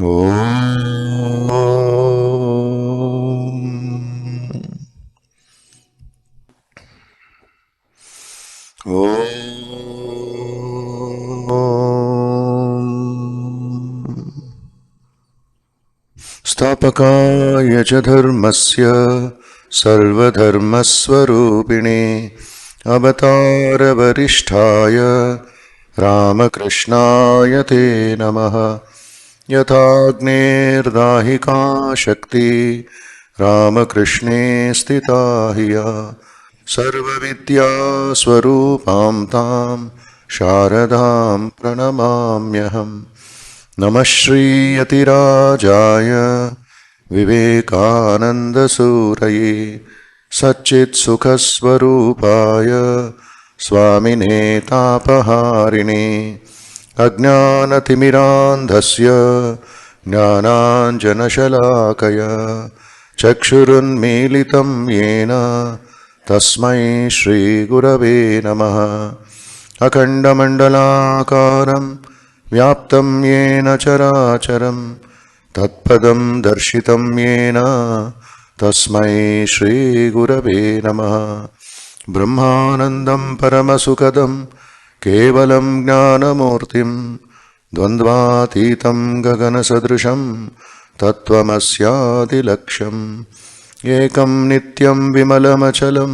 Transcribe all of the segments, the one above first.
Om. Stapakaya cha dharmasya sarvadharmasvarupine avatara varishtaya Ramakrishnaya te namaha यथाग्नेर्दाहिका शक्ति रामकृष्णे स्थिता हिया सर्वविद्यास्वरूपां तां शारदां प्रणमाम्यहम् नमः श्रीयतिराजाय विवेकानन्दसूरये सच्चित्सुखस्वरूपाय स्वामिने तापहारिणे अज्ञानतिमिरान्धस्य ज्ञानाञ्जनशलाकया चक्षुरुन्मीलितं येन तस्मै श्रीगुरवे नमः अखण्डमण्डलाकारं व्याप्तं येन चराचरं तत्पदं दर्शितं येन तस्मै श्रीगुरवे नमः ब्रह्मानन्दं परमसुखदं केवलं ज्ञानमूर्तिं द्वन्द्वातीतं गगनसदृशं तत्त्वमस्यादिलक्ष्यम् एकं नित्यं विमलमचलं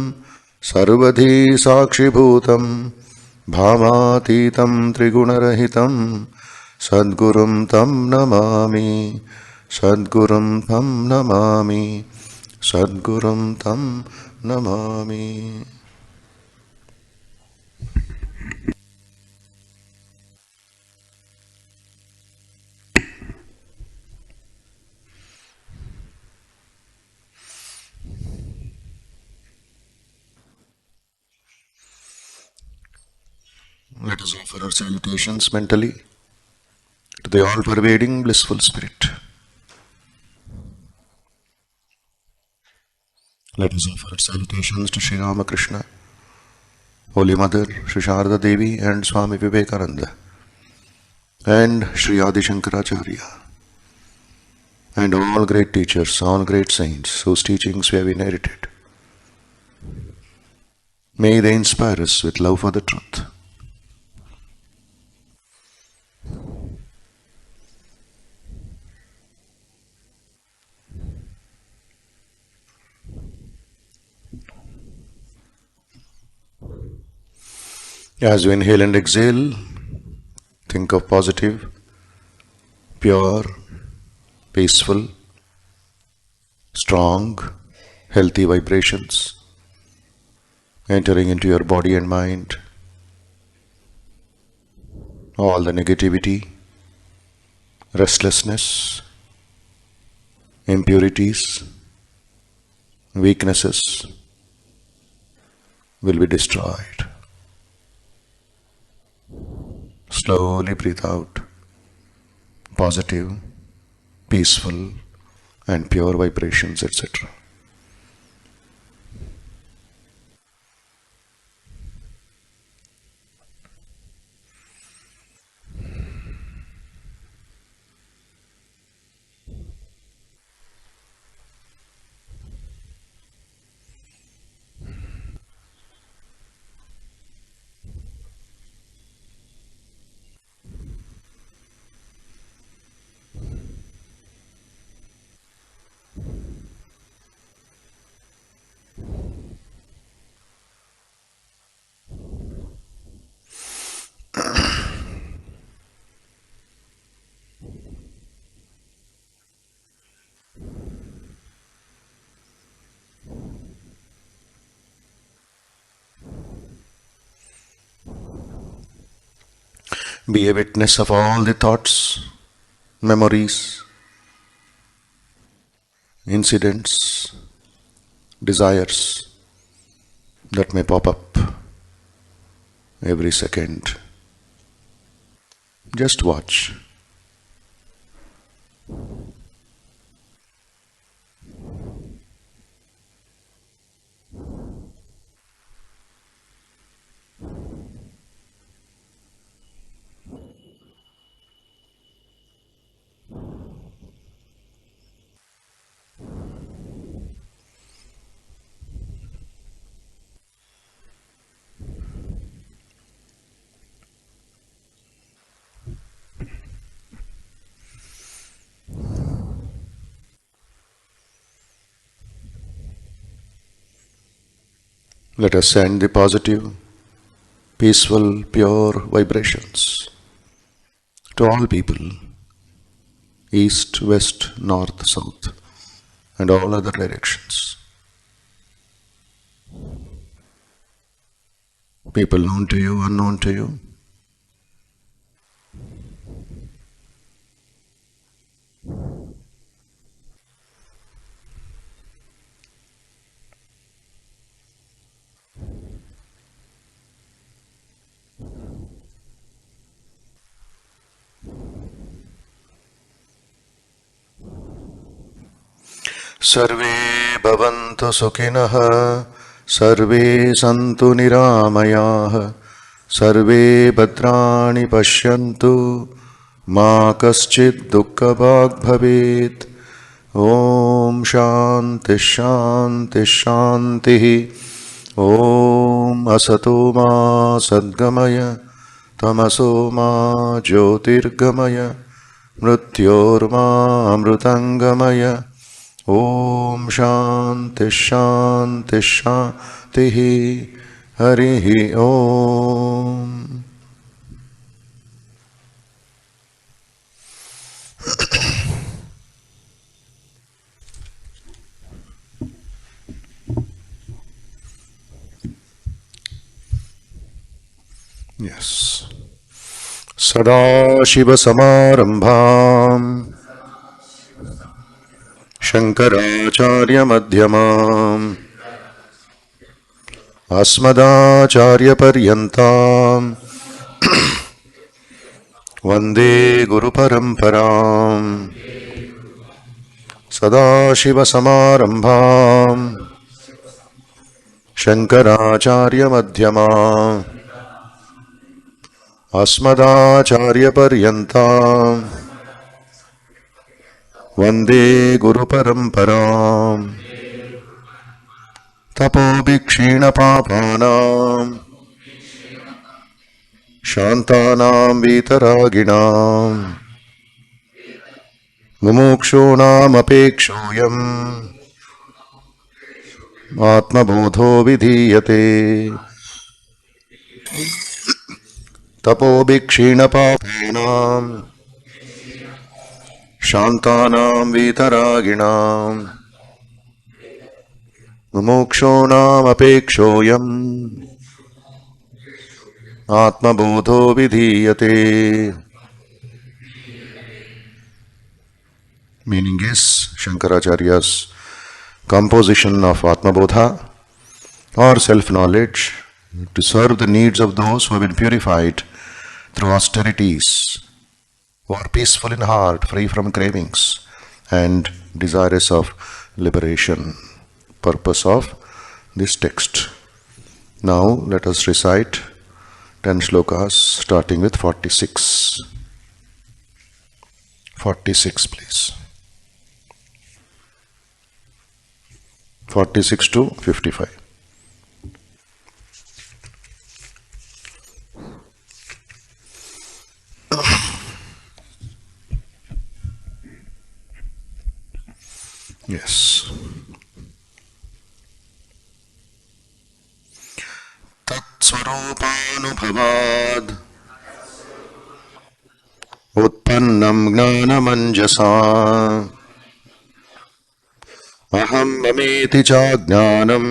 सर्वधी साक्षिभूतं भावातीतं त्रिगुणरहितं सद्गुरुं तं नमामि सद्गुरुं तं नमामि सद्गुरुं तं Namami. Let us offer our salutations mentally to the all-pervading blissful spirit. Let us offer our salutations to Sri Ramakrishna, Holy Mother, Sri Sharda Devi and Swami Vivekananda, and Sri Adi Shankaracharya, and all great teachers, all great saints whose teachings we have inherited. May they inspire us with love for the truth. As you inhale and exhale, think of positive, pure, peaceful, strong, healthy vibrations entering into your body and mind. All the negativity, restlessness, impurities, weaknesses will be destroyed. Slowly breathe out positive, peaceful, and pure vibrations, etc. Be a witness of all the thoughts, memories, incidents, desires that may pop up every second. Just watch. Let us send the positive, peaceful, pure vibrations to all people, east, west, north, south, and all other directions. People known to you, unknown to you. सर्वे भवन्तु सुखिनः, सर्वे सन्तु निरामयाः, सर्वे भद्राणि पश्यन्तु, मा कश्चित् दुःखभाग् भवेत्। ॐ शान्ति शान्ति शान्तिः। ॐ असतो मा सद्गमय, तमसो मा ज्योतिर्गमय, मृत्योर्मा अमृतङ्गमय। ॐ शान्ति शान्ति शान्तिः। हरिः ॐ। Yes. सदाशिवसमारम्भाम् शङ्कराचार्यमध्यमाम् अस्मदाचार्यपर्यन्ताम् वन्दे गुरुपरम्पराम्। सदाशिवसमारम्भाम् शङ्कराचार्यमध्यमाम् अस्मदाचार्यपर्यन्ताम् वन्दे गुरुपरम्पराम्। तपोभिक्षीणपापानाम् शान्तानाम् वीतरागिणाम् मुमुक्षूणामपेक्षोऽयम् आत्मबोधो विधीयते। तपोभिक्षीणपापानाम् शान्तानाम् वीतरागिणाम् मुमुक्षूणामपेक्षोऽयम् आत्मबोधो विधीयते। Meaning is Shankaracharya's composition of Atma Bodha or self-knowledge to serve the needs of those who have been purified through austerities, who are peaceful in heart, free from cravings and desirous of liberation. Purpose of this text. Now let us recite 10 slokas starting with 46. 46 please. 46 to 55. Yes. Tatsvarupanubhavad utpannam gnanamanjasa aham mameti chajnanam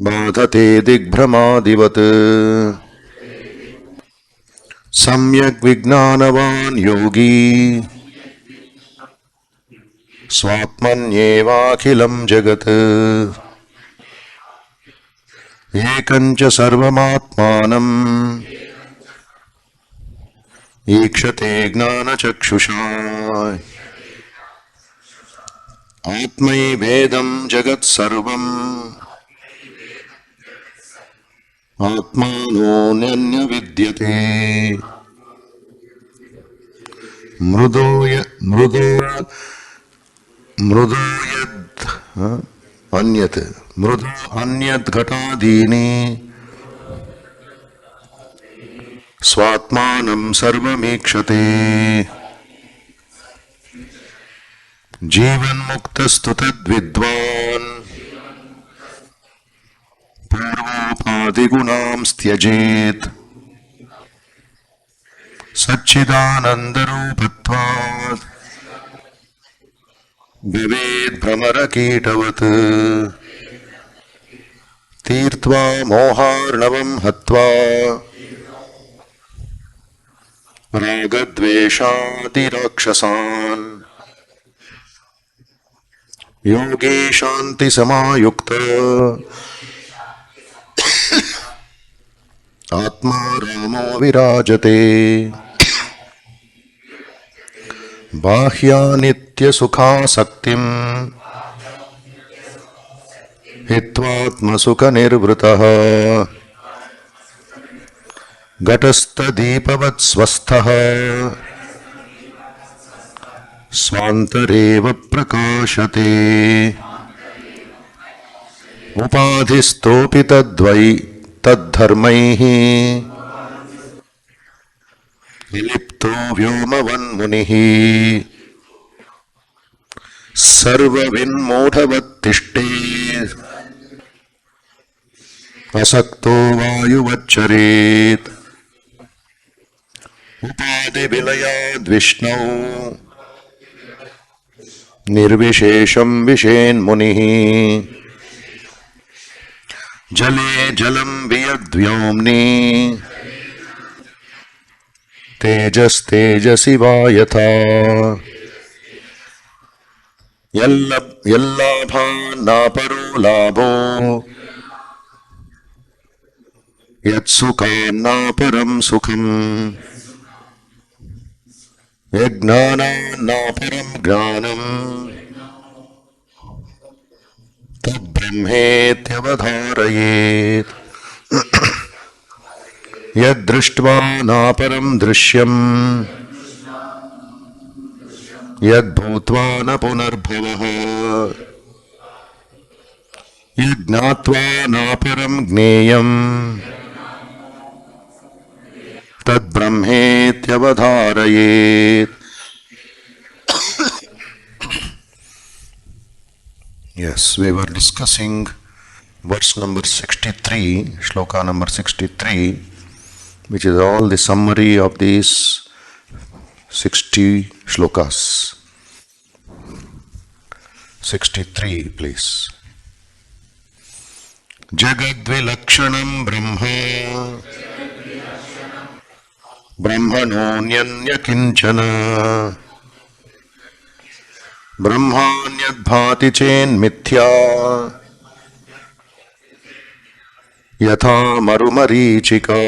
badhate digbramadivat samyak vijnanavan yogi स्वात्मन्येवाखिलं जगत् एकञ्च सर्वमात्मानम् ईक्षते ज्ञानचक्षुषा आत्मैवेदं जगत्सर्वम् आत्मानोऽन्य विद्यते मृदो यद् अन्यत् मृदु अन्यद् घटादीनि स्वात्मानं सर्वमीक्षते जीवन्मुक्तस्तु तद्विद्वान् आदिगुणां त्यजेत् सच्चिदानन्दरूपत्वात् भवेद् भ्रमरकीटवत् तीर्त्वा मोहार्णवं हत्वा रागद्वेषादिराक्षसान् योगे शान्तिसमायुक्त आत्मा रामो विराजते बाह्यानित्यसुखासक्तिम् हित्वात्मसुखनिर्वृतः घटस्थदीपवत् स्वस्थः स्वान्तरेव प्रकाशते उपाधिस्तोऽपि तद्वै तद्धर्मैः विलिप्तो व्योमवन्मुनिः सर्वविन्मूढवत्तिष्ठेत् असक्तो वायुवच्चरेत् उपाधिविलयाद्विष्णौ निर्विशेषं विशेन्मुनिः जले जलं वियद्व्योम्नि तेजस्तेजसि वा यथा यल्लाभान्नापरो लाभो यत्सुखान्नापरं सुखम् यज्ञानान्नापरं ज्ञानम् तद्ब्रह्मेत्यवधारयेत् यद्दृष्ट्वा नापरं दृश्यम् यद्भूत्वा न पुनर्भवः यज्ञात्वा नापरं ज्ञेयम् तद्ब्रह्मेत्यवधारयेत्. Yes, we were discussing verse number 63, Sloka number 63, which is all the summary of these 60 shlokas. 63, please. Jagadvilakshanam Brahma Brahmanonyanya kinchana Brahmanyadbhati chen mithya Yatha marumarichika.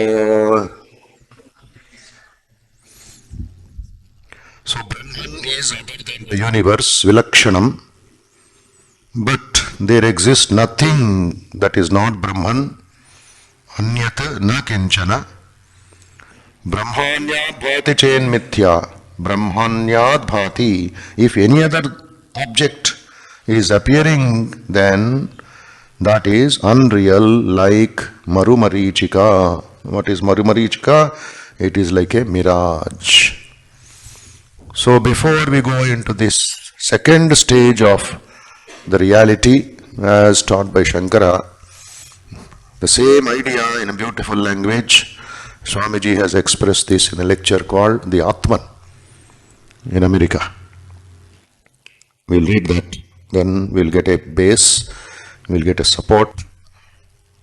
So Brahman is other than the universe, Vilakshanam, but there exists nothing that is not Brahman, Anyat na kinchana. Brahmanyad bhati chen mithya. Brahmanyad bhati. If any other object is appearing, then that is unreal, like Marumarichika. What is Marumarichika? It is like a mirage. So before we go into this second stage of the reality as taught by Shankara, the same idea in a beautiful language, Swamiji has expressed this in a lecture called the Atman in America. We'll read that, then we'll get a base, we'll get a support,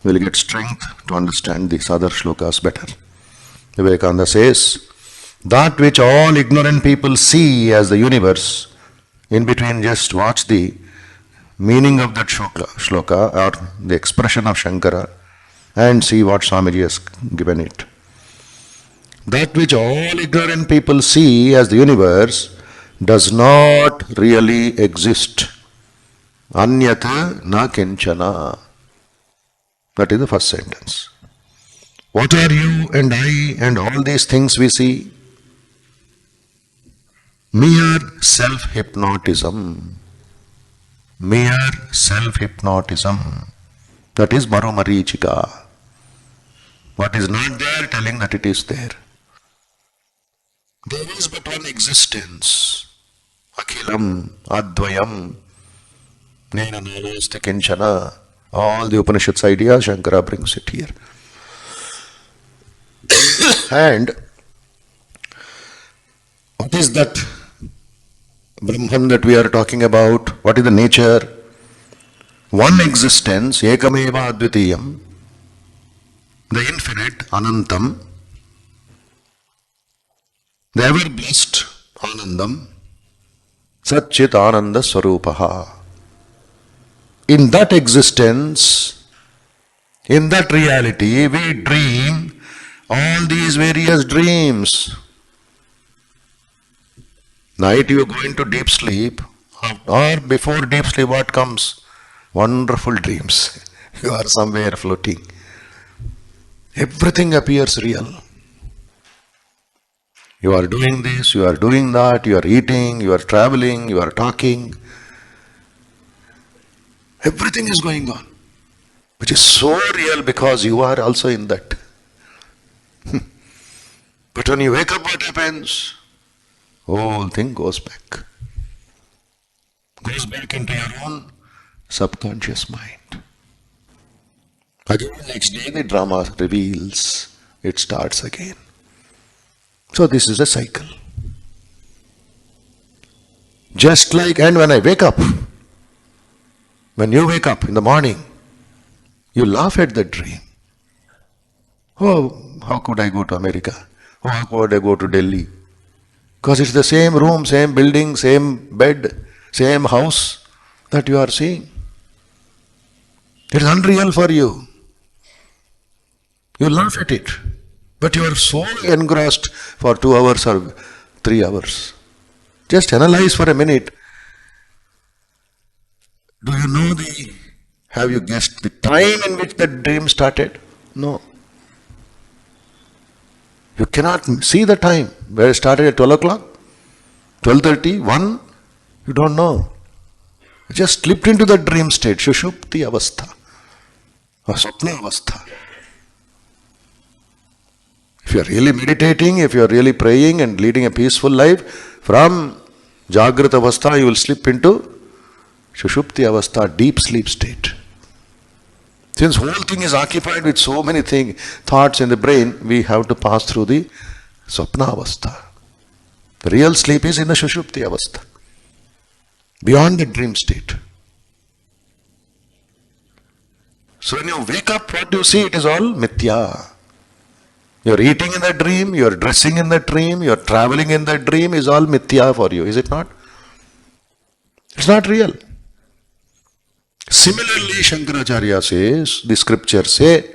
we'll get strength to understand these other shlokas better. Vivekananda says, that which all ignorant people see as the universe, in between just watch the meaning of that shloka or the expression of Shankara and see what Swamiji has given it. That which all ignorant people see as the universe does not really exist. Anyata na kinchana. That is the first sentence. What are you and I and all these things we see? Mere self-hypnotism. Mere self-hypnotism. That is Marumarichika. What is not there, telling that it is there. There is but one existence. Akhilam, Advayam, Nena Nanaste Kinchana. All the Upanishads ideas, Shankara brings it here. And what is that Brahman that we are talking about? What is the nature? One existence, Ekameva Advitiyam, the infinite, Anantam, the ever blessed, Anandam, Satchit Ananda Swarupaha. In that existence, in that reality, we dream all these various dreams. Night you go into deep sleep, or before deep sleep what comes? Wonderful dreams. You are somewhere floating. Everything appears real. You are doing this, you are doing that, you are eating, you are traveling, you are talking. Everything is going on, which is so real because you are also in that. But when you wake up, what happens? Whole thing goes back. Goes back into your own subconscious mind. Again, next day the drama reveals. It starts again. So this is a cycle. Just like, and when I wake up, when you wake up in the morning, you laugh at the dream. Oh, how could I go to America? Oh, how could I go to Delhi? Because it's the same room, same building, same bed, same house that you are seeing. It is unreal for you. You laugh at it. But you are so engrossed for 2 hours or 3 hours. Just analyze for a minute. Do you know have you guessed the time in which the dream started? No. You cannot see the time. Where it started at 12 o'clock? 12:30? 1? You don't know. You just slipped into the dream state. Shushupti avastha. Or Swapna avastha. If you are really meditating, if you are really praying and leading a peaceful life, from Jagrata avastha you will slip into Shushupti avastha, deep sleep state. Since whole thing is occupied with so many thoughts in the brain, we have to pass through the Swapna avastha. The real sleep is in the Shushupti avastha, beyond the dream state. So when you wake up, what do you see? It is all mithya. You are eating in the dream, you are dressing in the dream, you are traveling in the dream, is all mithya for you, is it not? It's not real. Similarly, Shankaracharya says, the scriptures say,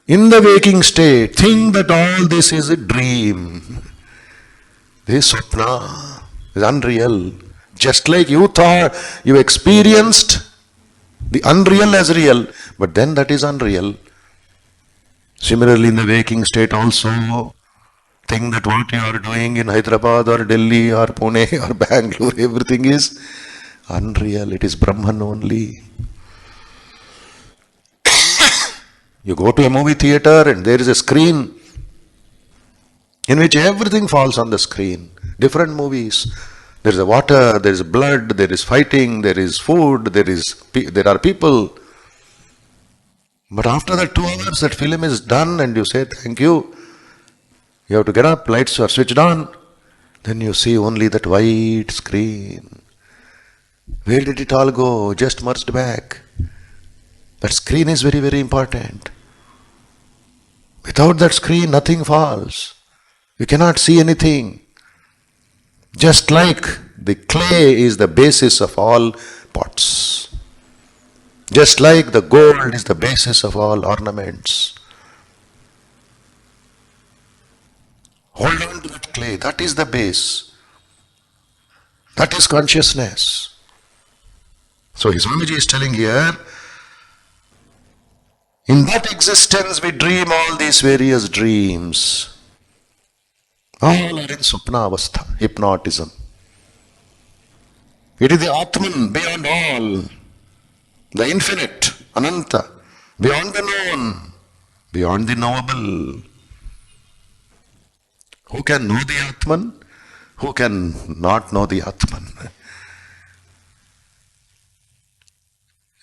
in the waking state, think that all this is a dream. This is swapna, is unreal. Just like you thought, you experienced the unreal as real, but then that is unreal. Similarly, in the waking state also, think that what you are doing in Hyderabad or Delhi or Pune or Bangalore, everything is unreal. It is Brahman only. You go to a movie theater and there is a screen in which everything falls on the screen. Different movies. There is a water, there is blood, there is fighting, there is food, there are people. But after that 2 hours, that film is done and you say, thank you. You have to get up, lights are switched on. Then you see only that white screen. Where did it all go? Just merged back. That screen is very, very important. Without that screen, nothing falls. You cannot see anything. Just like the clay is the basis of all pots. Just like the gold is the basis of all ornaments. Hold on to that clay. That is the base. That is consciousness. So Swamiji is telling here, in that existence we dream all these various dreams. All are in Supna Avastha, hypnotism. It is the Atman beyond all, the infinite, Ananta, beyond the known, beyond the knowable. Who can know the Atman? Who can not know the Atman?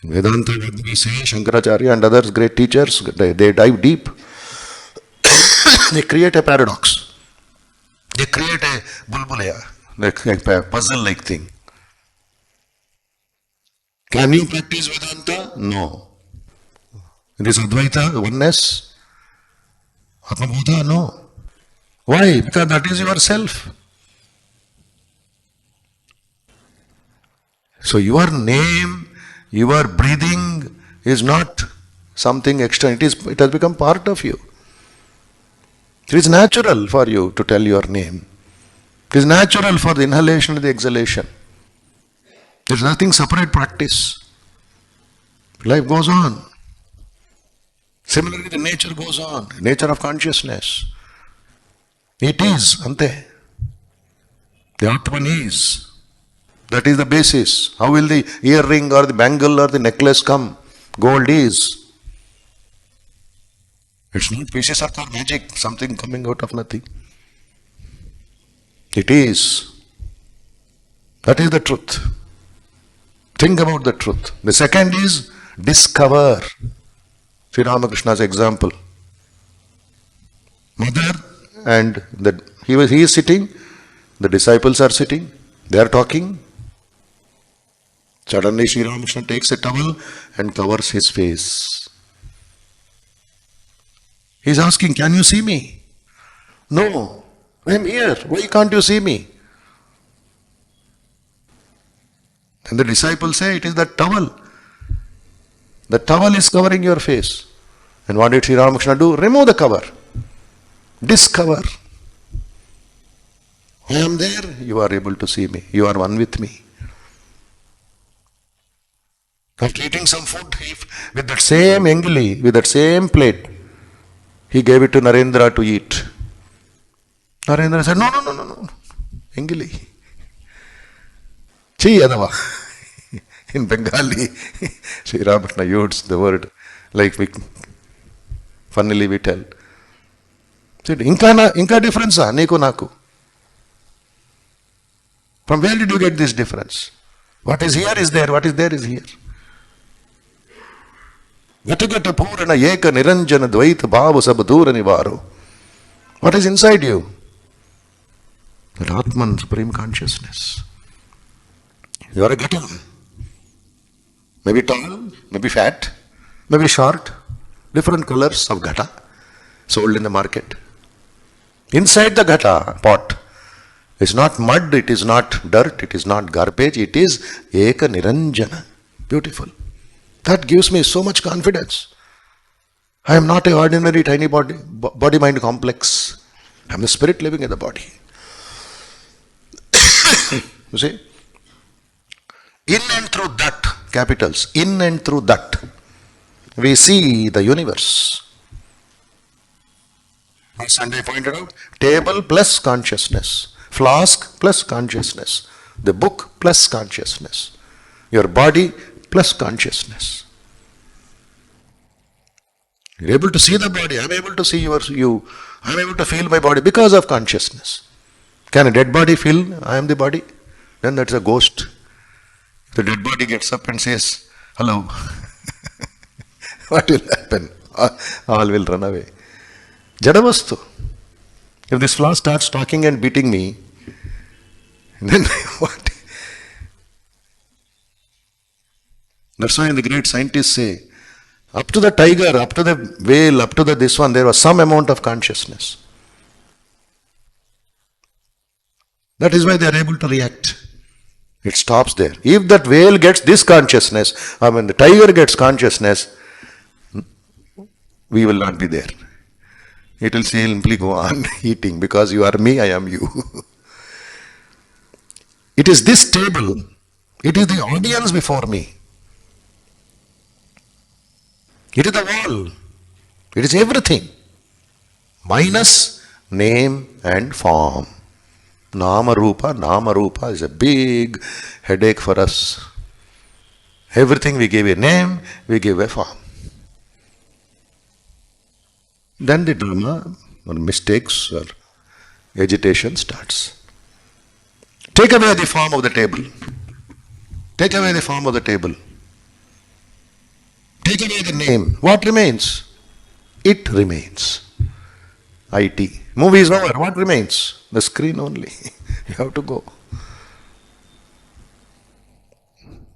Vedanta, what we say, Shankaracharya and others, great teachers, they dive deep. They create a paradox. They create a bulbulaya, like a puzzle-like thing. Can you practice Vedanta? No. This Advaita, oneness, Atma Bodha? No. Why? Because that is yourself. So your name, your breathing is not something extra. It has become part of you. It is natural for you to tell your name. It is natural for the inhalation and the exhalation. There is nothing separate practice. Life goes on. Similarly, the nature goes on. Nature of consciousness. It is, ante. The Atman is. That is the basis. How will the earring or the bangle or the necklace come? Gold is. It's not pieces of magic, something coming out of nothing. It is. That is the truth. Think about the truth. The second is discover. Sri Ramakrishna's example. Mother and he is sitting, the disciples are sitting, they are talking. Suddenly Sri Ramakrishna takes a towel and covers his face. He is asking, can you see me? No, I am here. Why can't you see me? And the disciples say, it is that towel. The towel is covering your face. And what did Sri Ramakrishna do? Remove the cover. Discover. I am there. You are able to see me. You are one with me. After eating some food, with that same engli, with that same plate, he gave it to Narendra to eat. Narendra said, no. Engli. Chi adava. In Bengali, Sri Ramakrishna used the word like funnily we tell. Said, Inka difference neeku naku. From where did you get this difference? What is here is there, what is there is here. Gatagata purana eka niranjana dvaita bhava sabadura nivaro. What is inside you? That Atman, supreme consciousness. You are a gata. Maybe tall, maybe fat, maybe short, different colors of ghata sold in the market. Inside the ghata pot is not mud, it is not dirt, it is not garbage, it is eka niranjana. Beautiful. That gives me so much confidence. I am not an ordinary tiny body-mind complex. I am the spirit living in the body. You see? In and through that, capitals, in and through that, we see the universe. As Sunday pointed out, table plus consciousness, flask plus consciousness, the book plus consciousness, your body plus consciousness. You're able to see the body, I'm able to see you, I'm able to feel my body because of consciousness. Can a dead body feel I am the body? Then that's a ghost. The dead body gets up and says, hello. What will happen? All will run away. Jadavastu. If this flower starts talking and beating me, then what? That's why the great scientists say, up to the tiger, up to the whale, up to the this one, there was some amount of consciousness. That is why they are able to react. It stops there. If that whale gets this consciousness, or when the tiger gets consciousness, we will not be there. It will simply go on eating because you are me, I am you. It is this table, it is the audience before me. It is the wall. It is everything. Minus name and form. Nama Rupa is a big headache for us. Everything we give a name, we give a form. Then the drama or mistakes or agitation starts. Take away the form of the table. Take away the form of the table. Take away the name. What remains? It remains. IT. Movie is over. What remains? The screen only. You have to go.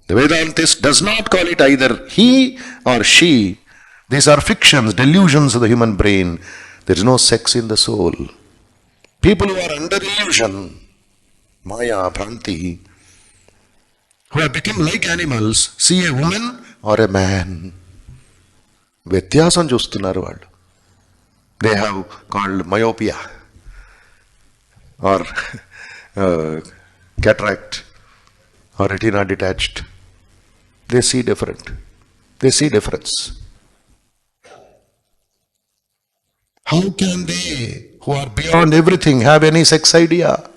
The Vedantist does not call it either he or she. These are fictions, delusions of the human brain. There is no sex in the soul. People who are under illusion, Maya, Bhranti, who have become like animals, see a woman or a man. Vyathyasam చూస్తున్నారు వాళ్ళు. They have called myopia or cataract or retina detached. They see different. They see difference. How can they, who are beyond everything, have any sex idea?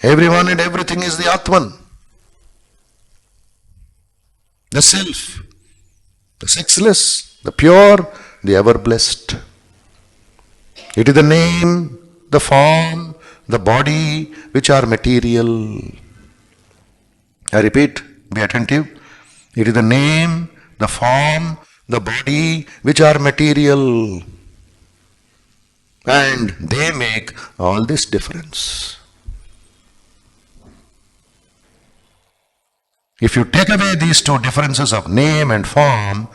Everyone and everything is the Atman, the self, the sexless, the pure, the ever-blessed. It is the name, the form, the body which are material. I repeat, be attentive. It is the name, the form, the body which are material. And they make all this difference. If you take away these two differences of name and form,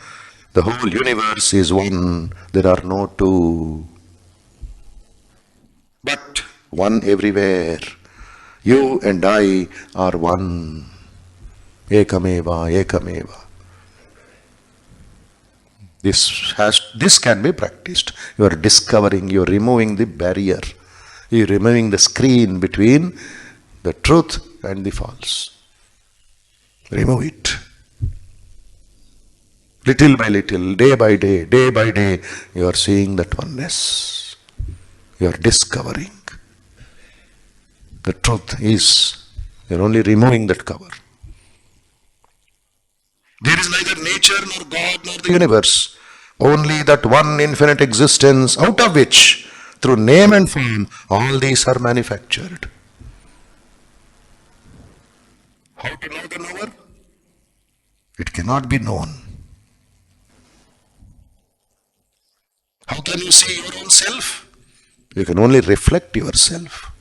the whole universe is one. There are no two. But one everywhere. You and I are one. Ekameva, ekameva. This can be practiced. You are discovering, you are removing the barrier. You are removing the screen between the truth and the false. Remove it. Little by little, day by day, you are seeing that oneness. You are discovering. The truth is, you are only removing that cover. There is neither nature nor God nor the universe. Only that one infinite existence out of which, through name and form, all these are manufactured. How to know the knower? It cannot be known. How can you see your own self? You can only reflect yourself.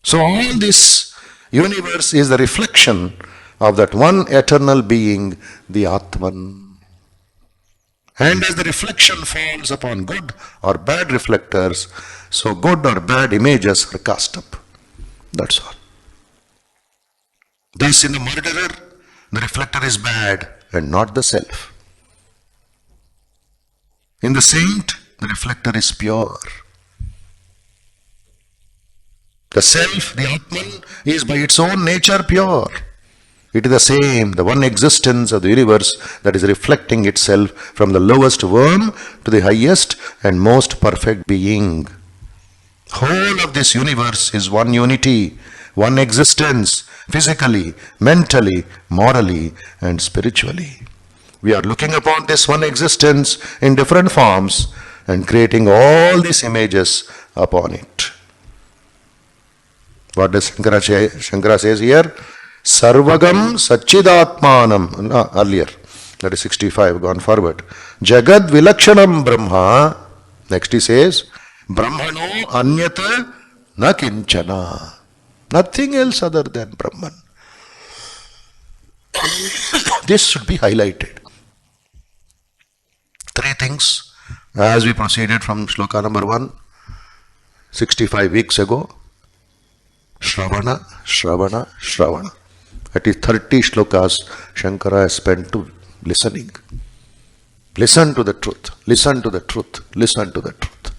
So all this universe is the reflection of that one eternal being, the Atman. And as the reflection falls upon good or bad reflectors, so good or bad images are cast up. That's all. Thus in the murderer, the reflector is bad and not the self. In the saint, the reflector is pure. The self, the Atman, is by its own nature pure. It is the same, the one existence of the universe that is reflecting itself from the lowest worm to the highest and most perfect being. Whole of this universe is one unity, one existence, physically, mentally, morally, and spiritually. We are looking upon this one existence in different forms and creating all these images upon it. What does Shankara says here? Sarvagam Satchidatmanam, earlier, that is 65, gone forward. Jagad Vilakshanam Brahma, next he says, Brahmano Anyata Na Kinchana. Nothing else other than Brahman. This should be highlighted. Three things, as we proceeded from Sloka number 1, 65 weeks ago. Shravana, Shravana, Shravana. That is 30 shlokas Shankara has spent to listening. Listen to the truth, listen to the truth, listen to the truth.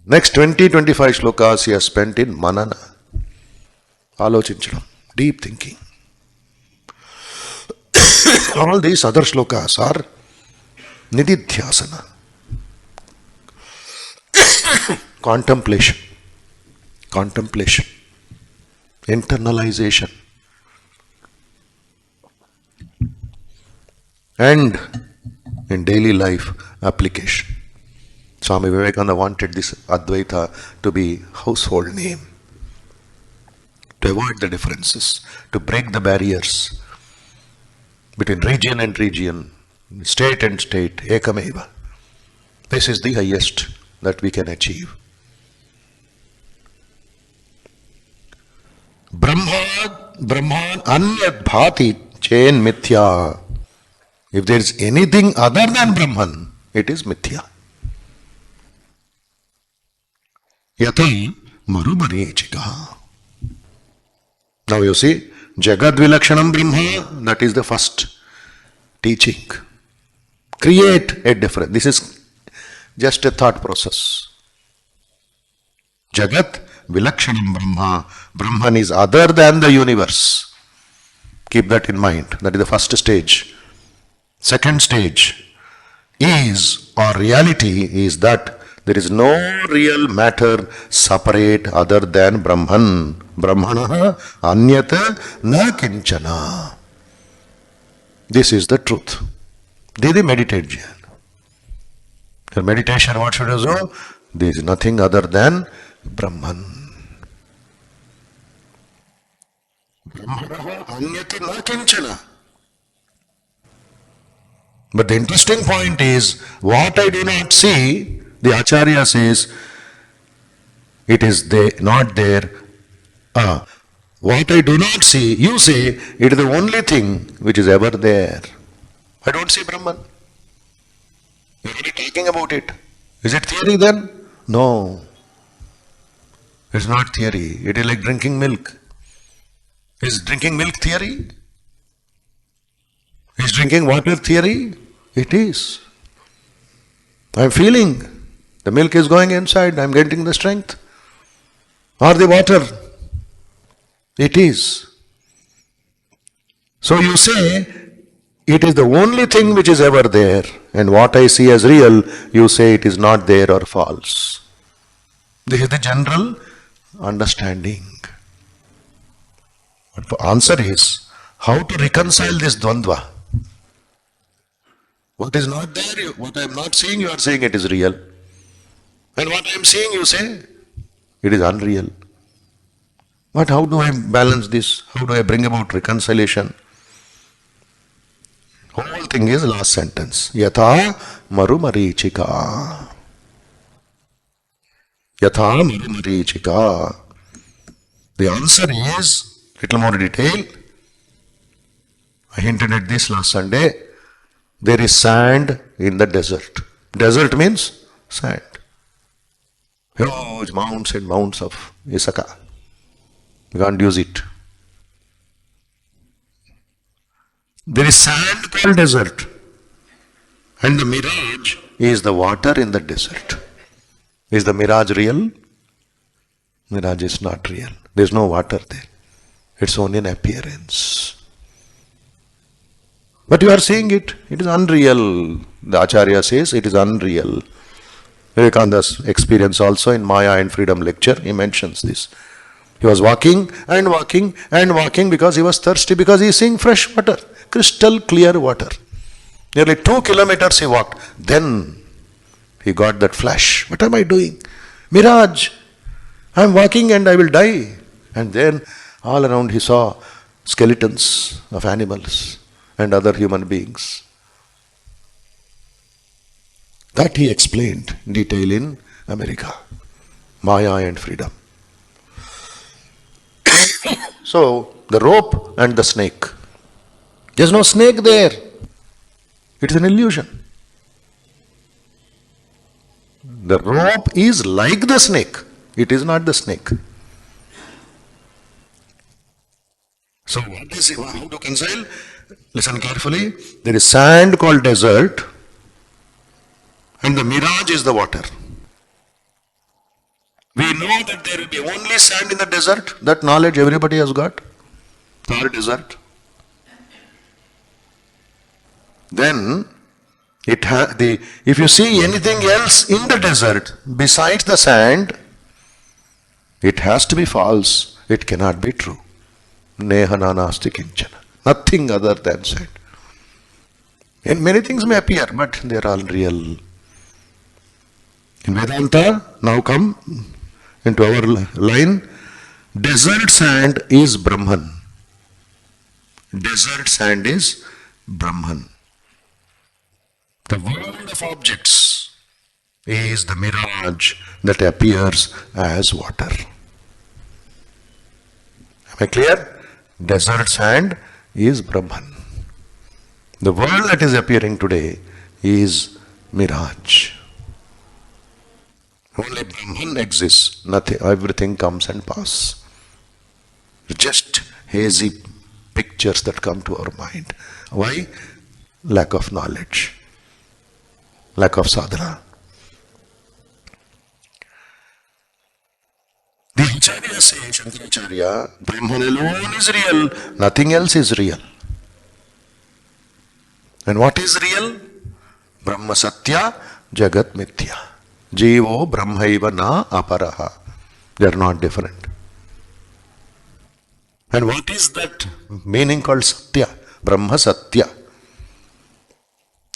Next 20-25 shlokas he has spent in manana. Alochinchana, deep thinking. All these other shlokas are nididhyasana. Contemplation. Contemplation. Internalization. And in daily life application. Swami Vivekananda wanted this Advaita to be household name. To avoid the differences, to break the barriers. between region and region, state and state, ekameva. This is the highest that we can achieve. Brahman anyat bhati chen mithya. If there is anything other than Brahman, it is mithya. Yata marumarechika. Now you see, Jagad Vilakshanam Brahma, that is the first teaching. Create a difference. This is just a thought process. Jagat Vilakshanam Brahma. Brahman is other than the universe. Keep that in mind. That is the first stage. Second stage is, or reality is, that there is no real matter separate other than Brahman. Brahmana anyata na kinchana. This is the truth. This is the meditation. Your meditation, what should you do? There is nothing other than Brahman. Brahmana anyata na kinchana. But the interesting point is, what I do not see, the Acharya says, it is not there. What I do not see, you say, it is the only thing which is ever there. I don't see Brahman. You are only talking about it. Is it theory then? No. It's not theory. It is like drinking milk. Is drinking milk theory? Is drinking water theory? It is. I am feeling. The milk is going inside. I am getting the strength. Or the water. It is. So you say, it is the only thing which is ever there. And what I see as real, you say it is not there or false. This is the general understanding. But the answer is, how to reconcile this dvandva? What is not there, what I am not seeing, you are saying it is real. And what I am seeing, you say, it is unreal. But how do I balance this? How do I bring about reconciliation? Whole thing is last sentence. Yatha marumarichika. Yatha marumarichika. The answer is, little more detail. I hinted at this last Sunday. There is sand in the desert. Desert means sand. Huge mounts and mounts of Isaka. You can't use it. There is sand called desert. And the mirage is the water in the desert. Is the mirage real? Mirage is not real. There is no water there. It's only an appearance. But you are seeing it. It is unreal. The Acharya says it is unreal. Vivekananda's experience also in Maya and Freedom lecture, he mentions this. He was walking and walking and walking because he was thirsty, because he is seeing fresh water, crystal clear water. Nearly 2 kilometers he walked. Then he got that flash. What am I doing? Mirage. I am walking and I will die. And then all around he saw skeletons of animals and other human beings. That he explained in detail in America. Maya and Freedom. So, the rope and the snake. There is no snake there. It is an illusion. The rope is like the snake. It is not the snake. So, what is it? How to reconcile? Listen carefully. There is sand called desert, and the mirage is the water. We know that there will be only sand in the desert. That knowledge everybody has got. Thar desert. Then, if you see anything else in the desert besides the sand, it has to be false. It cannot be true. Nehana nasti kinchana. Nothing other than sand. And many things may appear, but they are all real. In Vedanta, now come into our line, desert sand is Brahman. Desert sand is Brahman. The world of objects is the mirage that appears as water. Am I clear? Desert sand is Brahman. The world that is appearing today is mirage. Only Brahman exists. Nothing, everything comes and passes. Just hazy pictures that come to our mind. Why? Lack of knowledge. Lack of sadhana. The Acharya say, Shankaracharya, Brahman alone is real, nothing else is real. And what is real? Brahma Satya, Jagat Mithya. Jivo Brahmaiva na aparaha. They are not different. And what is that meaning called Satya? Brahma Satya.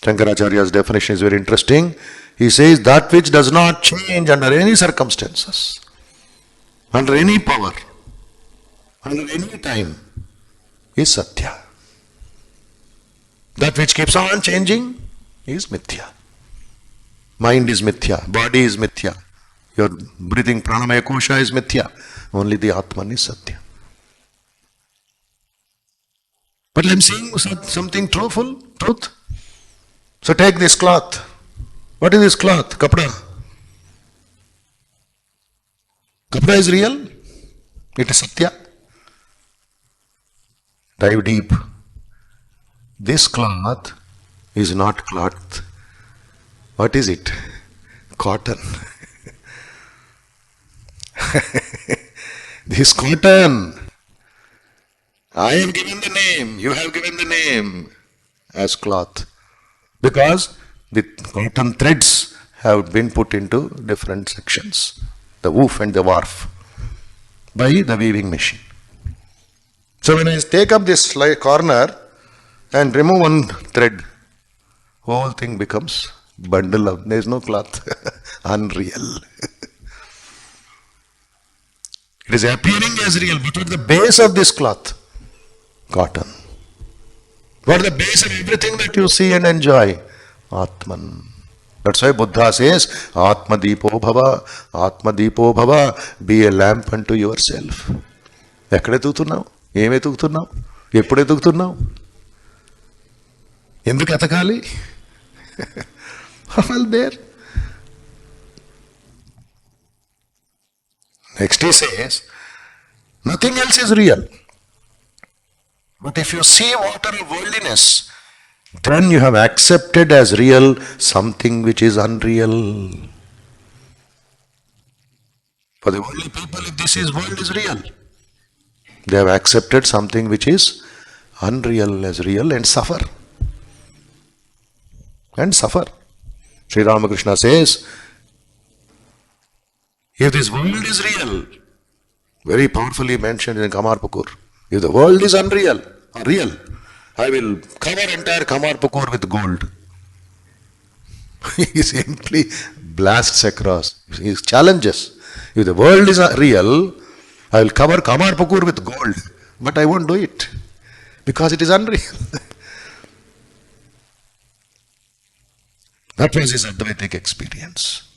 Shankaracharya's definition is very interesting. He says that which does not change under any circumstances, under any power, under any time, is Satya. That which keeps on changing is Mithya. Mind is Mithya, body is Mithya, your breathing pranamaya kosha is Mithya. Only the Atman is Satya. But I am saying something truth. So take this cloth. What is this cloth? Kapda. Kapda is real. It is Satya. Dive deep. This cloth is not cloth. What is it? Cotton. This cotton. I have given the name, you have given the name as cloth. Because the cotton threads have been put into different sections, the woof and the warp, by the weaving machine. So when I take up this corner and remove one thread, whole thing becomes bundle of, there is no cloth, unreal. It is appearing as real, but at the base of this cloth, cotton. What is the base of everything that you see and enjoy? Atman. That's why Buddha says, Atma Deepo Bhava, be a lamp unto yourself. ఎక్కడే తూగుతున్నావు? ఏమే తూగుతున్నావు? ఎప్పుడే తూగుతున్నావు? ఎందుకు ఎతకాలి? All there. Next he says, nothing else is real. But if you see water of worldliness, then you have accepted as real something which is unreal. For the worldly people, if this is world is real, they have accepted something which is unreal as real and suffer. And suffer. Sri Ramakrishna says, if this world is real, very powerfully mentioned in Kamarpukur, if the world is unreal or real, I will cover entire Kamarpukur with gold. He simply blasts across. He challenges. If the world is real, I will cover Kamarpukur with gold. But I won't do it. Because it is unreal. That was his Advaitic experience.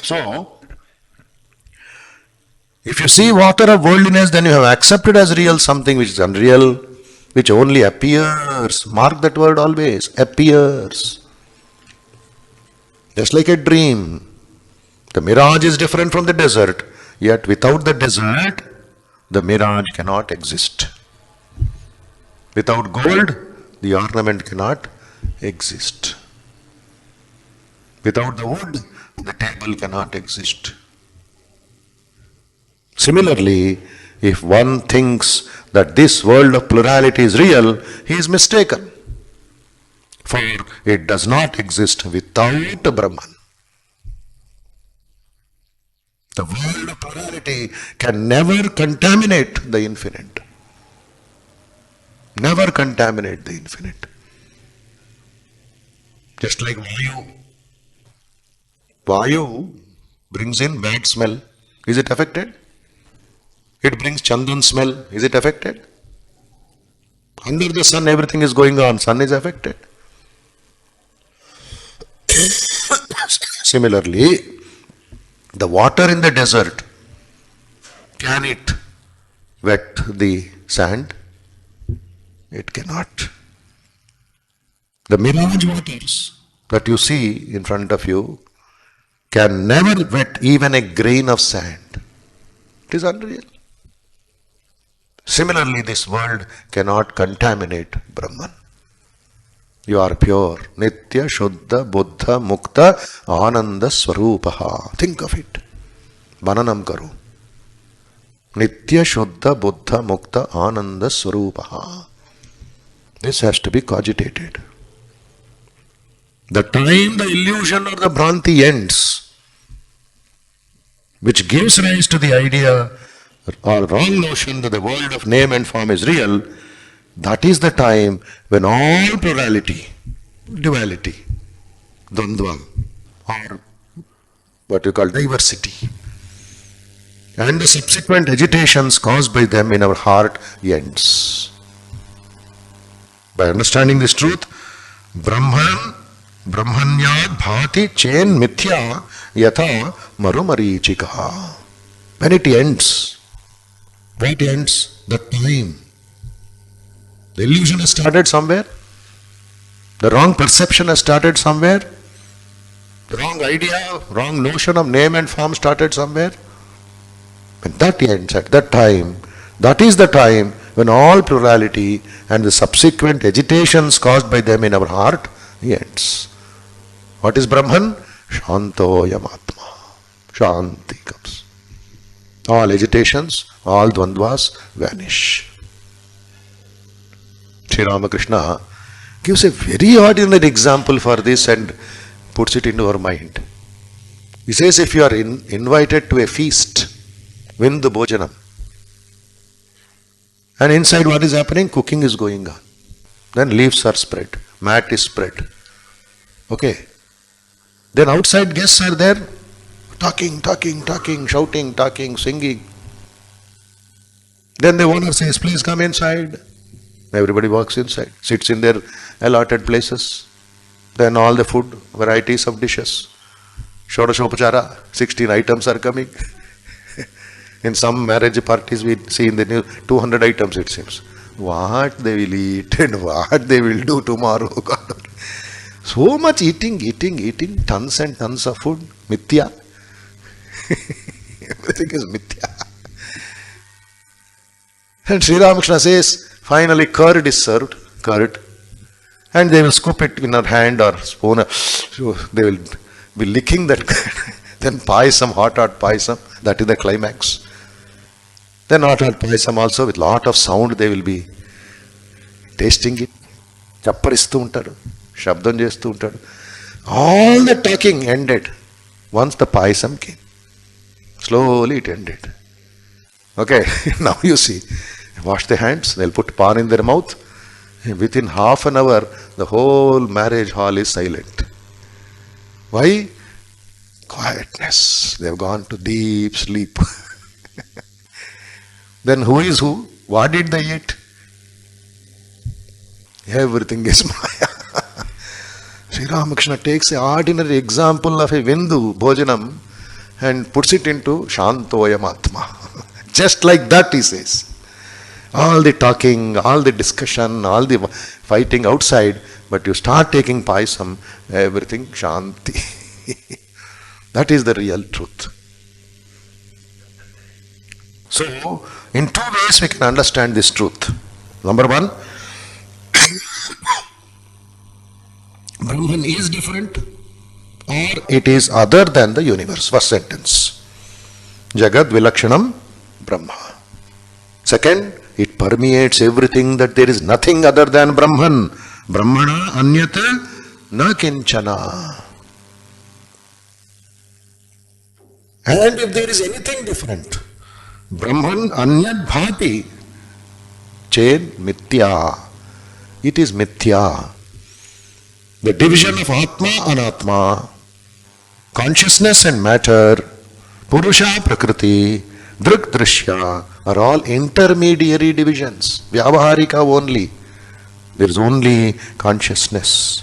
So, if you see water of worldliness, then you have accepted as real something which is unreal, which only appears. Mark that word always, appears. Just like a dream. The mirage is different from the desert, yet without the desert, the mirage cannot exist. Without gold, the ornament cannot exist. Without the wood, the table cannot exist. Similarly, if one thinks that this world of plurality is real, he is mistaken. For it does not exist without Brahman. The world of plurality can never contaminate the infinite. Never contaminate the infinite. Just like Vayu. Vayu brings in bad smell. Is it affected? It brings chandan smell. Is it affected? Under the sun, everything is going on. Sun is affected. Similarly, the water in the desert, can it wet the sand? It cannot. The mirage waters that you see in front of you can never wet even a grain of sand. It is unreal. Similarly, this world cannot contaminate Brahman. You are pure. Nitya, Shuddha, Buddha, Mukta, Ananda, Swarupaha. Think of it. Mananam karo. Nitya, Shuddha, Buddha, Mukta, Ananda, Swarupaha. This has to be cogitated. The time the illusion or the Bhranti ends, which gives rise to the idea or wrong notion that the world of name and form is real, that is the time when all plurality, duality, Dandva, or what you call diversity, and the subsequent agitations caused by them in our heart ends. By understanding this truth, Brahman, Brahmanyad bhati chen mithya yatha marumarichika. When it ends, what ends? The time. The illusion has started somewhere. The wrong perception has started somewhere. The wrong idea, wrong notion of name and form started somewhere. When that ends at that time, that is the time when all plurality and the subsequent agitations caused by them in our heart ends. What is Brahman? Shantoyam Atma. Shanti comes. All agitations, all dvandvas vanish. Sri Ramakrishna gives a very ordinary example for this and puts it into our mind. He says, if you are invited to a feast, Vindu Bhojanam, and inside what is happening? Cooking is going on. Then leaves are spread, mat is spread. Okay. Then outside guests are there, talking, shouting, talking, singing. Then the owner says, please come inside. Everybody walks inside, sits in their allotted places. Then all the food, varieties of dishes. Shodashopachara, 16 items are coming. In some marriage parties we see in the news, 200 items it seems. What they will eat and what they will do tomorrow. So much eating, tons and tons of food. Mithya. Everything is mithya. And Sri Ramakrishna says, finally curd is served, curd. And they will scoop it in a hand or spoon. So they will be licking that curd. Then paisam, hot paisam, that is the climax. Then hot paisam also with lot of sound they will be tasting it. Chapparistu untadu, shabdam chestu untadu. All the talking ended once the paisam came. Slowly it ended. Okay, now you see, wash their hands, they'll put pan in their mouth. Within half an hour, the whole marriage hall is silent. Why? Quietness. They've gone to deep sleep. Then who is who? What did they eat? Everything is Maya. Sri Ramakrishna takes an ordinary example of a Vindu Bhojanam and puts it into Shantoyam Atma. Just like that, he says. All the talking, all the discussion, all the fighting outside, but you start taking paisam, everything Shanti. That is the real truth. So, in two ways we can understand this truth. Number one, Brahman is different or it is other than the universe. First sentence. Jagad Vilakshanam Brahma. Second, it permeates everything that there is nothing other than Brahman. Brahmana anyata na kinchana. And if there is anything different, Brahman anyat bhati chen mithya. It is mithya. The division of Atma, Anatma, consciousness and matter, Purusha, Prakriti, Drik, Drishya are all intermediary divisions. Vyavaharika only. There is only consciousness.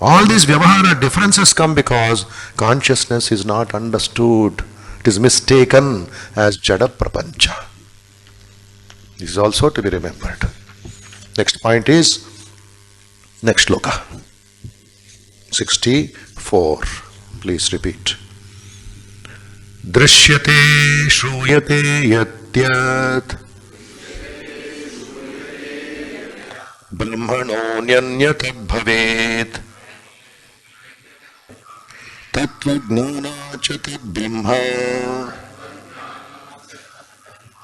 All these vyavahara differences come because consciousness is not understood. It is mistaken as jada prapancha. This is also to be remembered. Next point is, next sloka. 64. Please repeat. Drishyate shruyate yatyat brahmanonyanyatad bhavet tatvajnana cha tad brahma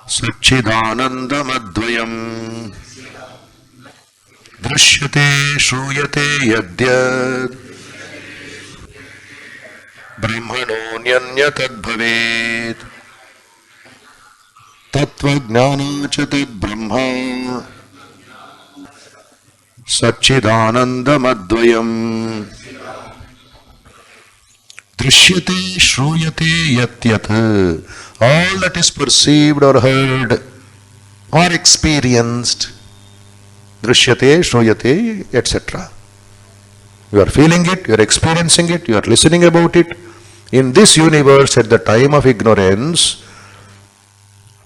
Satchidanandamadvayam Drishyate Shruyate Yadyat Brahmanonyanyatad Bhavet Tatvajnana cha tad Brahma Satchidanandamadvayam Drishyate Shruyate Yatyat. All that is perceived or heard or experienced, Drishyate, Shruyate, etc. You are feeling it, you are experiencing it, you are listening about it. In this universe, at the time of ignorance,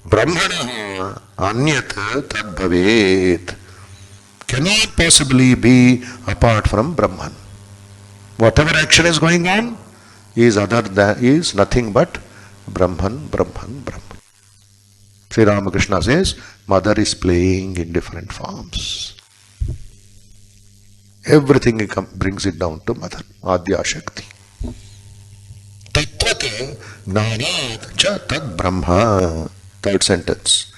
Brahmana Anyat Tad Bhavet cannot possibly be apart from Brahman. Whatever action is going on is nothing but Brahman, Brahman, Brahman. Sri Ramakrishna says, Mother is playing in different forms. Everything brings it down to Mother, Adya Shakti. Tattvata gnanat cha tad Brahma. Third sentence.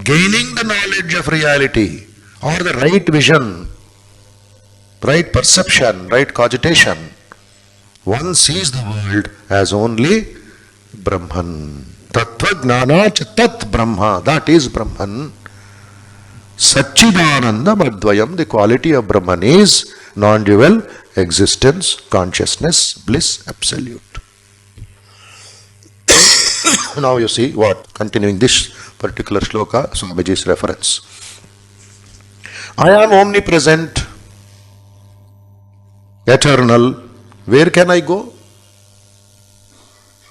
Gaining the knowledge of reality or the right vision, right perception, right cogitation, one sees the world as only Brahman. Tattva gnana cha tat Brahma. That is Brahman. Satchidananda Madvayam. The quality of Brahman is non-dual existence, consciousness, bliss, absolute. Now you see what? Continuing this particular sloka, Swamiji's reference. I am omnipresent, eternal. Where can I go?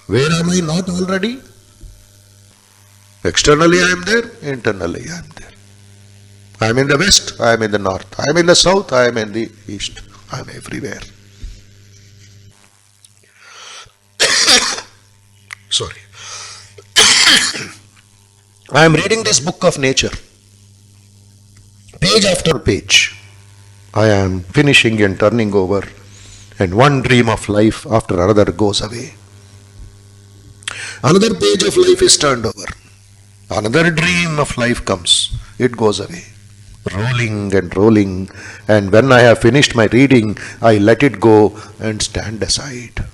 Where am I not already? Externally I am there, internally I am there. I am in the west, I am in the north, I am in the south, I am in the east, I am everywhere. Sorry. I am reading this book of nature. Page after page. I am finishing and turning over, and one dream of life after another goes away. Another page of life is turned over. Another dream of life comes. It goes away. Rolling and rolling. And when I have finished my reading, I let it go and stand aside.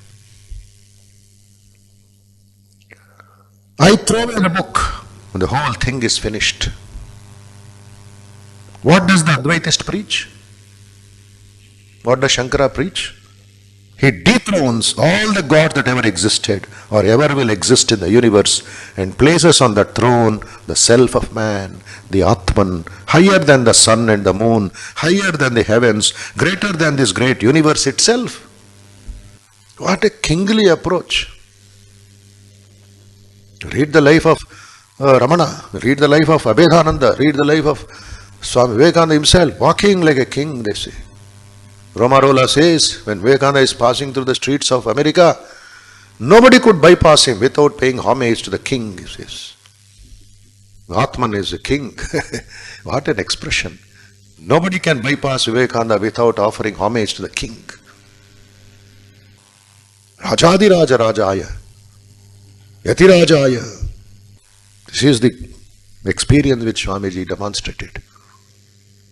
I throw away the book. The whole thing is finished. What does the Advaitist preach? What does Shankara preach? He dethrones all the gods that ever existed or ever will exist in the universe and places on that throne the self of man, the Atman, higher than the sun and the moon, higher than the heavens, greater than this great universe itself. What a kingly approach. Read the life of Ramana, read the life of Abhedananda, read the life of Swami Vivekananda himself, walking like a king, they say. Romarola says, when Vivekananda is passing through the streets of America, nobody could bypass him without paying homage to the king, he says. Atman is a king. What an expression. Nobody can bypass Vivekananda without offering homage to the king. Rajadi Raja Rajaya. Yati Rajaya. This is the experience which Swamiji demonstrated.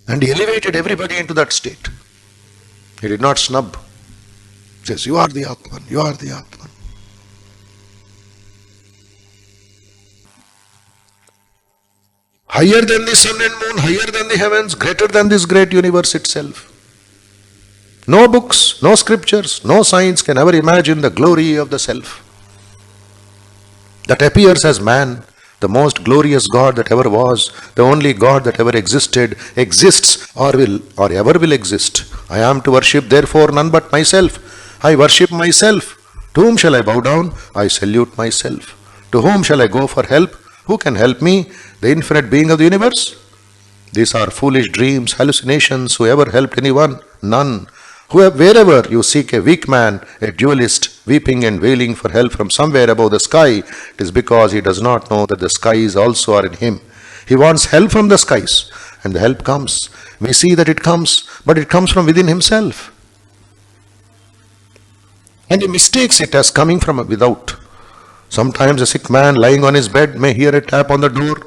And he elevated everybody into that state. He did not snub. He says, you are the Atman, you are the Atman. Higher than the sun and moon, higher than the heavens, greater than this great universe itself. No books, no scriptures, no science can ever imagine the glory of the self that appears as man The most glorious God that ever was, the only God that ever existed, exists or ever will exist. I am to worship therefore none but myself. I worship myself. To whom shall I bow down? I salute myself. To whom shall I go for help? Who can help me? The infinite being of the universe? These are foolish dreams, hallucinations. Who ever helped anyone? None. Wherever you seek a weak man, a dualist, weeping and wailing for help from somewhere above the sky, it is because he does not know that the skies also are in him. He wants help from the skies, and the help comes. We see that it comes, but it comes from within himself. And he mistakes it as coming from without. Sometimes a sick man lying on his bed may hear a tap on the door.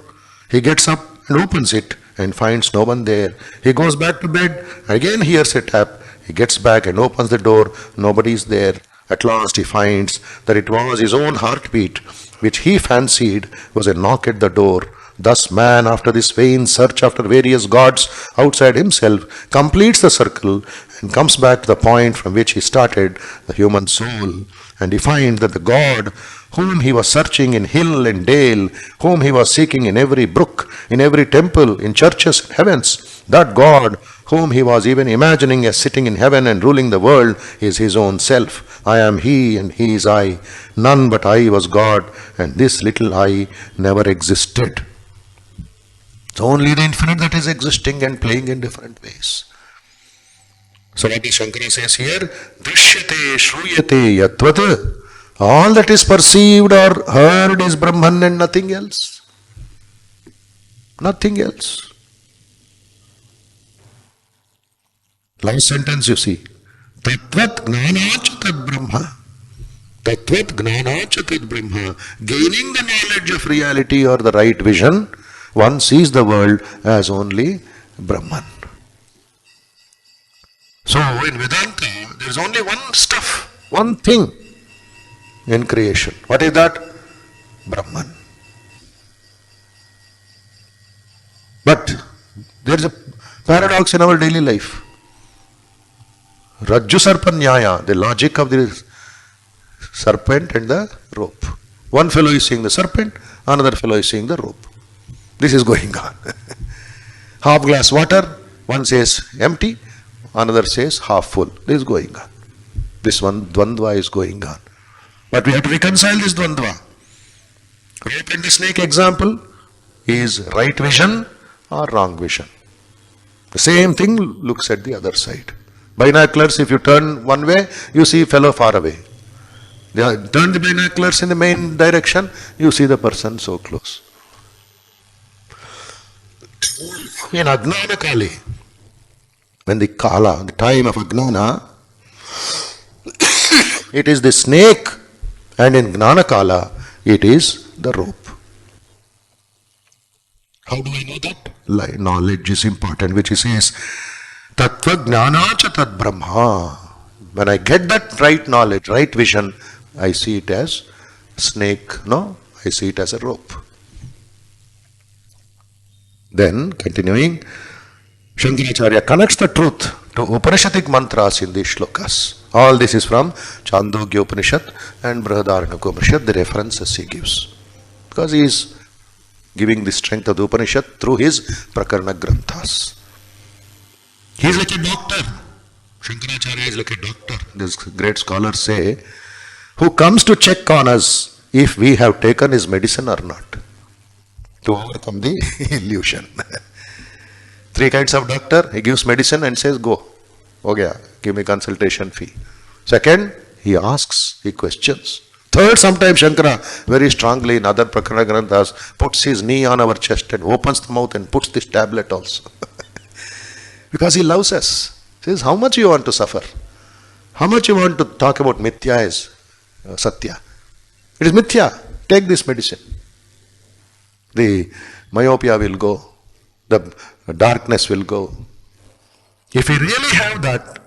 He gets up and opens it and finds no one there. He goes back to bed, again hears a tap. He gets back and opens the door. Nobody is there. At last he finds that it was his own heartbeat, which he fancied was a knock at the door. Thus man, after this vain search after various gods outside himself, completes the circle and comes back to the point from which he started, the human soul. And he finds that the God whom he was searching in hill and dale, whom he was seeking in every brook, in every temple, in churches and heavens, that God whom he was even imagining as sitting in heaven and ruling the world, is his own self. I am he and he is I. None but I was God, and this little I never existed. It's only the infinite that is existing and playing in different ways. So what Shankara says here, Drishyate Shruyate Yatvat. All that is perceived or heard is Brahman and nothing else. Nothing else. Last sentence you see. Tatvat gnanacha tad brahma. Tatvat gnanacha tad brahma. Gaining the knowledge of reality or the right vision, one sees the world as only Brahman. So in Vedanta, there is only one stuff, one thing in creation. What is that? Brahman. But there is a paradox in our daily life. Rajju Sarpa Nyaya, the logic of the serpent and the rope. One fellow is seeing the serpent, another fellow is seeing the rope. This is going on. Half glass water, one says empty, another says half full. This is going on. This one dvandva is going on. But we have to reconcile this dvandva. Rope and the snake example is right vision or wrong vision. The same thing looks at the other side. Binoculars, if you turn one way, you see fellow far away. Turn the binoculars in the main direction, you see the person so close. In Ajnana Kali, when the Kala, the time of Ajnana, it is the snake, and in Gnana Kala, it is the rope. How do I know that? Knowledge is important, which he says, Tattva Gnanacha Tad Brahma. When I get that right knowledge, right vision, I see it as snake, no? I see it as a rope. Then, continuing, Shankaracharya connects the truth to Upanishadic mantras in these shlokas. All this is from Chandogya Upanishad and Brihadaranyaka Upanishad, the references he gives. Because he is giving the strength of the Upanishad through his Prakarana Granthas. He is like a doctor. Shankaracharya is like a doctor. These great scholars say, who comes to check on us if we have taken his medicine or not, to overcome the illusion. Three kinds of doctor. He gives medicine and says, go. Okay, give me consultation fee. Second, he asks, he questions. Third, sometimes Shankara, very strongly in other Prakarana Granthas, puts his knee on our chest and opens the mouth and puts this tablet also. Because he loves us. He says, how much you want to suffer? How much you want to talk about mithya as satya? It is mithya. Take this medicine. The myopia will go. The darkness will go. If we really have that,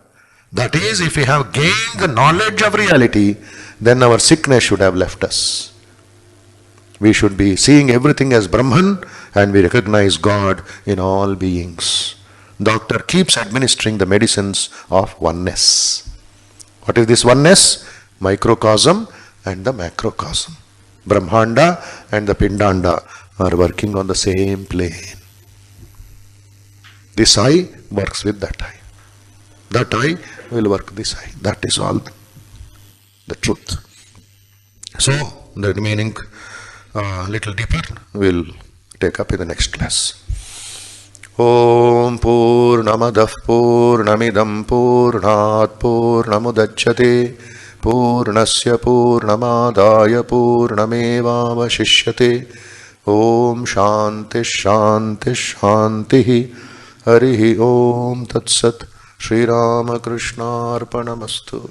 that is, if we have gained the knowledge of reality, then our sickness should have left us. We should be seeing everything as Brahman, and we recognize God in all beings. Doctor keeps administering the medicines of oneness. What is this oneness? Microcosm and the macrocosm. Brahmanda and the Pindanda are working on the same plane. This eye works with that eye. That eye will work this eye. That is all the truth. So, the remaining little deeper we'll take up in the next class. Om Purnamadah Purnamidam Purnat Purnamudachyate Purnasya Purnamadaya Purnamevavashishyate. Om Shanti Shanti Shanti. Harihi Om Tat Sat. Shri Ramakrishna Arpanamastu.